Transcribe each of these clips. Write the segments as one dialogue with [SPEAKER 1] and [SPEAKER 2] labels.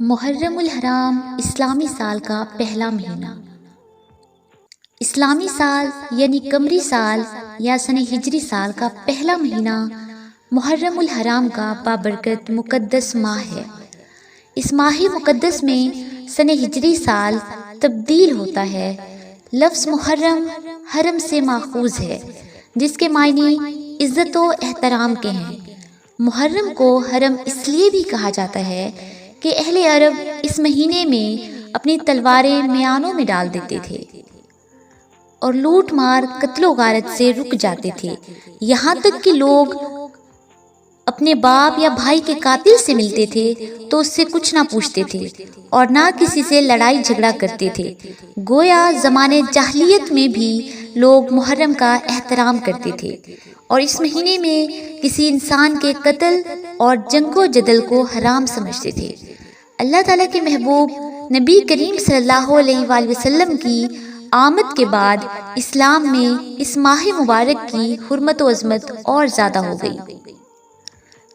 [SPEAKER 1] محرم الحرام اسلامی سال کا پہلا مہینہ۔ اسلامی سال یعنی قمری سال یا سن ہجری سال کا پہلا مہینہ محرم الحرام کا بابرکت مقدس ماہ ہے۔ اس ماہ مقدس میں سن ہجری سال تبدیل ہوتا ہے۔ لفظ محرم حرم سے ماخوذ ہے، جس کے معنی عزت و احترام کے ہیں۔ محرم کو حرم اس لیے بھی کہا جاتا ہے کہ اہل عرب اس مہینے میں اپنی تلواریں میانوں میں ڈال دیتے تھے اور لوٹ مار قتل و غارت سے رک جاتے تھے، یہاں تک کہ لوگ اپنے باپ یا بھائی کے قاتل سے ملتے تھے تو اس سے کچھ نہ پوچھتے تھے اور نہ کسی سے لڑائی جھگڑا کرتے تھے۔ گویا زمانے جاہلیت میں بھی لوگ محرم کا احترام کرتے تھے اور اس مہینے میں کسی انسان کے قتل اور جنگ و جدل کو حرام سمجھتے تھے۔ اللہ تعالیٰ کے محبوب نبی کریم صلی اللہ علیہ وآلہ وسلم کی آمد کے بعد اسلام میں اس ماہ مبارک کی حرمت و عظمت اور زیادہ ہو گئی۔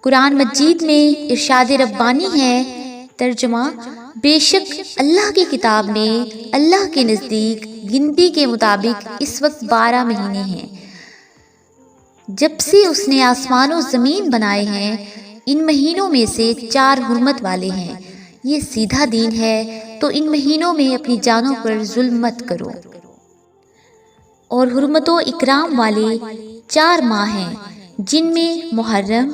[SPEAKER 1] قرآن مجید میں ارشاد ربانی ہے، ترجمہ: بے شک اللہ کی کتاب میں اللہ کے نزدیک گنتی کے مطابق اس وقت 12 مہینے ہیں، جب سے اس نے آسمان و زمین بنائے ہیں۔ ان مہینوں میں سے 4 حرمت والے ہیں۔ یہ سیدھا دین ہے، تو ان مہینوں میں اپنی جانوں پر ظلم مت کرو۔ اور حرمت و اکرام والے 4 ماہ ہیں، جن میں محرم،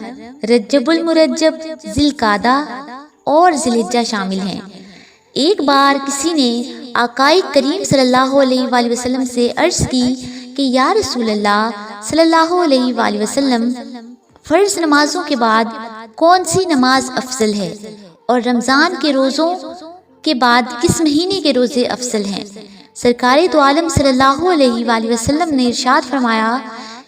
[SPEAKER 1] رجب المرجب، ذی القعدہ اور ذی الحجہ شامل ہیں۔ ایک بار کسی نے آقائے کریم صلی اللہ علیہ وآلہ وسلم سے عرض کی کہ یا رسول اللہ صلی اللہ علیہ وآلہ وسلم، فرض نمازوں کے بعد کون سی نماز افضل ہے، اور رمضان کے روزوں کے بعد کس مہینے کے روزے افضل ہیں؟ سرکار دو عالم صلی اللہ علیہ وآلہ وسلم نے ارشاد فرمایا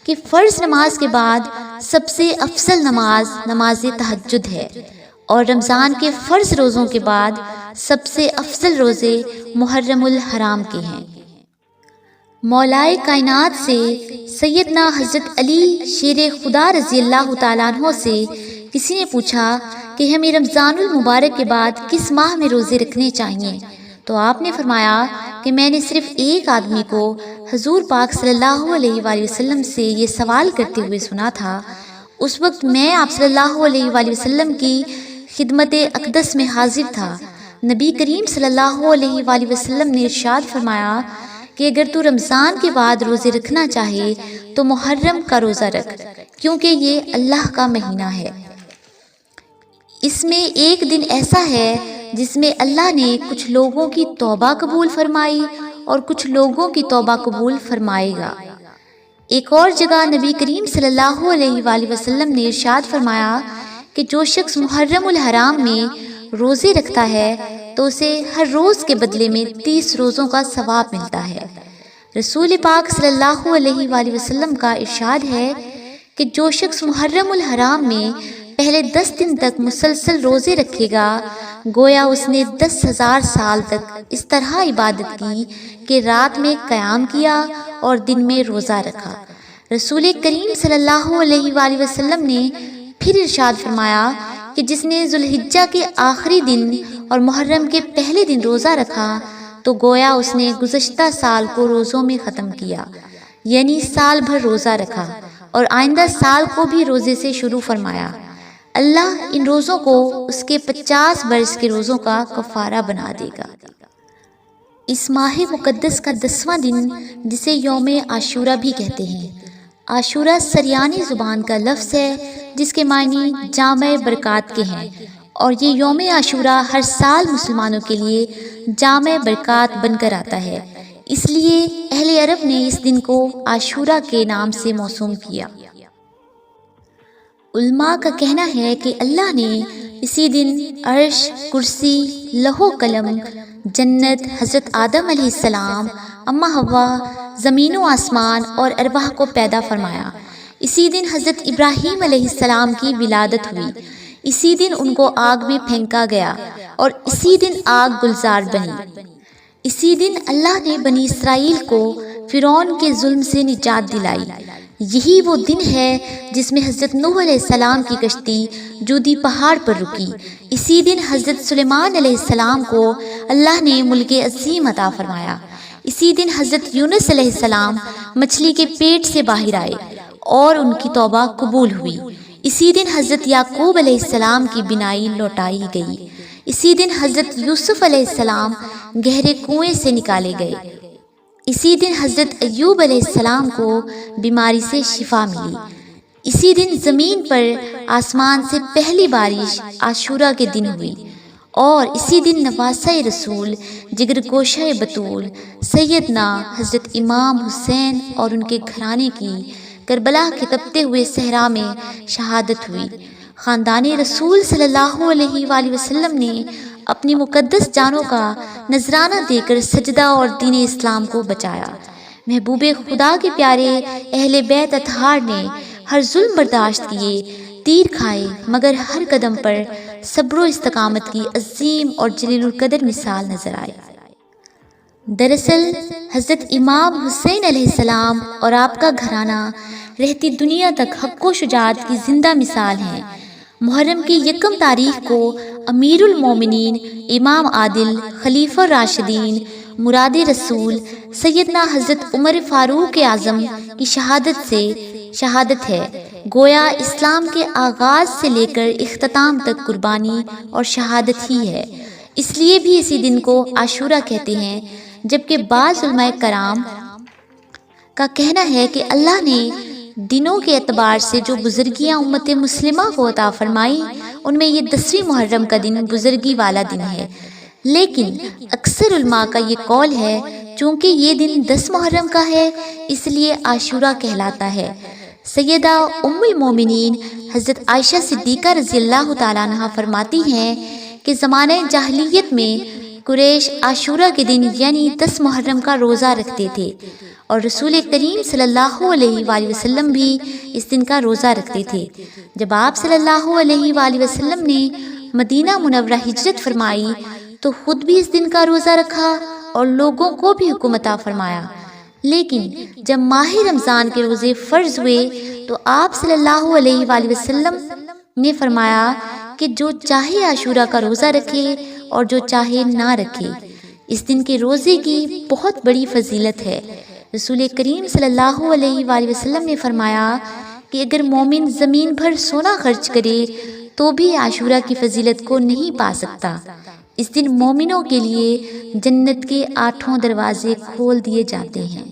[SPEAKER 1] کہ فرض نماز کے بعد سب سے افضل نماز نماز تہجد ہے، اور رمضان کے فرض روزوں کے بعد سب سے افضل روزے محرم الحرام کے ہیں۔ مولائے کائنات سے سیدنا حضرت علی شیر خدا رضی اللہ تعالیٰ عنہ سے کسی نے پوچھا کہ ہمیں رمضان المبارک کے بعد کس ماہ میں روزے رکھنے چاہیے، تو آپ نے فرمایا کہ میں نے صرف ایک آدمی کو حضور پاک صلی اللہ علیہ وآلہ وسلم سے یہ سوال کرتے ہوئے سنا تھا۔ اس وقت میں آپ صلی اللہ علیہ وآلہ وسلم کی خدمت اقدس میں حاضر تھا۔ نبی کریم صلی اللہ علیہ وآلہ وسلم نے ارشاد فرمایا کہ اگر تو رمضان کے بعد روزے رکھنا چاہے تو محرم کا روزہ رکھ، کیونکہ یہ اللہ کا مہینہ ہے۔ اس میں ایک دن ایسا ہے جس میں اللہ نے کچھ لوگوں کی توبہ قبول فرمائی اور کچھ لوگوں کی توبہ قبول فرمائے گا۔ ایک اور جگہ نبی کریم صلی اللہ علیہ وآلہ وسلم نے ارشاد فرمایا کہ جو شخص محرم الحرام میں روزے رکھتا ہے تو اسے ہر روز کے بدلے میں 30 روزوں کا ثواب ملتا ہے۔ رسول پاک صلی اللہ علیہ وآلہ وسلم کا ارشاد ہے کہ جو شخص محرم الحرام میں پہلے 10 دن تک مسلسل روزے رکھے گا، گویا اس نے 10,000 سال تک اس طرح عبادت کی کہ رات میں قیام کیا اور دن میں روزہ رکھا۔ رسول کریم صلی اللہ علیہ وآلہ وسلم نے پھر ارشاد فرمایا کہ جس نے ذی الحجہ کے آخری دن اور محرم کے پہلے دن روزہ رکھا تو گویا اس نے گزشتہ سال کو روزوں میں ختم کیا، یعنی سال بھر روزہ رکھا، اور آئندہ سال کو بھی روزے سے شروع فرمایا۔ اللہ ان روزوں کو اس کے 50 برس کے روزوں کا کفارہ بنا دے گا۔ اس ماہ مقدس کا 10واں دن، جسے یوم عاشورہ بھی کہتے ہیں۔ عاشورہ سریانی زبان کا لفظ ہے جس کے معنی جامع برکات کے ہیں، اور یہ یوم عاشورہ ہر سال مسلمانوں کے لیے جامع برکات بن کر آتا ہے، اس لیے اہل عرب نے اس دن کو عاشورہ کے نام سے موسوم کیا۔ علماء کا کہنا ہے کہ اللہ نے اسی دن عرش، کرسی، لوح و قلم، جنت، حضرت آدم علیہ السلام، اماں حوا، زمین و آسمان اور ارواح کو پیدا فرمایا۔ اسی دن حضرت ابراہیم علیہ السلام کی ولادت ہوئی۔ اسی دن ان کو آگ میں پھینکا گیا اور اسی دن آگ گلزار بنی۔ اسی دن اللہ نے بنی اسرائیل کو فرعون کے ظلم سے نجات دلائی۔ یہی وہ دن ہے جس میں حضرت نوح علیہ السلام کی کشتی جودی پہاڑ پر رکی۔ اسی دن حضرت سلیمان علیہ السلام کو اللہ نے ملک عظیم عطا فرمایا۔ اسی دن حضرت یونس علیہ السلام مچھلی کے پیٹ سے باہر آئے اور ان کی توبہ قبول ہوئی۔ اسی دن حضرت یعقوب علیہ السلام کی بینائی لوٹائی گئی۔ اسی دن حضرت یوسف علیہ السلام گہرے کنویں سے نکالے گئے۔ اسی دن حضرت ایوب علیہ السلام کو بیماری سے شفا ملی۔ اسی دن زمین پر آسمان سے پہلی بارش عاشورہ کے دن ہوئی، اور اسی دن نواسہ رسول جگر گوشہ بطول سیدنا حضرت امام حسین اور ان کے گھرانے کی کربلا کے تپتے ہوئے صحرا میں شہادت ہوئی۔ خاندان رسول صلی اللہ علیہ وآلہ وسلم نے اپنی مقدس جانوں کا نذرانہ دے کر سجدہ اور دین اسلام کو بچایا۔ محبوب خدا کے پیارے اہل بیت اطہار نے ہر ظلم برداشت کیے، تیر کھائے، مگر ہر قدم پر صبر و استقامت کی عظیم اور جلیل القدر مثال نظر آئی۔ دراصل حضرت امام حسین علیہ السلام اور آپ کا گھرانہ رہتی دنیا تک حق و شجاعت کی زندہ مثال ہیں۔ محرم کی 1 تاریخ کو امیر المومنین امام عادل خلیفہ راشدین مراد رسول سیدنا حضرت عمر فاروق اعظم کی شہادت ہے۔ گویا اسلام کے آغاز سے لے کر اختتام تک قربانی اور شہادت ہی ہے۔ اس لیے بھی اسی دن کو عاشورہ کہتے ہیں، جبکہ بعض علماء کرام کا کہنا ہے کہ اللہ نے دنوں کے اعتبار سے جو بزرگیاں امت مسلمہ کو عطا فرمائی، ان میں یہ 10ویں محرم کا دن بزرگی والا دن ہے۔ لیکن اکثر علماء کا یہ قول ہے چونکہ یہ دن 10 محرم کا ہے، اس لیے عاشورہ کہلاتا ہے۔ سیدہ ام المومنین حضرت عائشہ صدیقہ رضی اللہ تعالیٰ عنہ فرماتی ہیں کہ زمانہ جاہلیت میں قریش عاشورہ کے دن یعنی 10 محرم کا روزہ رکھتے تھے، اور رسول کریم صلی اللہ علیہ وآلہ وسلم بھی اس دن کا روزہ رکھتے تھے۔ جب آپ صلی اللہ علیہ وآلہ وسلم نے مدینہ منورہ ہجرت فرمائی تو خود بھی اس دن کا روزہ رکھا اور لوگوں کو بھی حکم عطا فرمایا۔ لیکن جب ماہ رمضان کے روزے فرض ہوئے تو آپ صلی اللہ علیہ وآلہ وسلم نے فرمایا کہ جو چاہے عاشورہ کا روزہ رکھے اور جو چاہے نہ رکھے۔ اس دن کے روزے کی بہت بڑی فضیلت ہے۔ رسول کریم صلی اللہ علیہ وآلہ وسلم نے فرمایا کہ اگر مومن زمین بھر سونا خرچ کرے تو بھی عاشورہ کی فضیلت کو نہیں پا سکتا۔ اس دن مومنوں کے لیے جنت کے 8 دروازے کھول دیے جاتے ہیں۔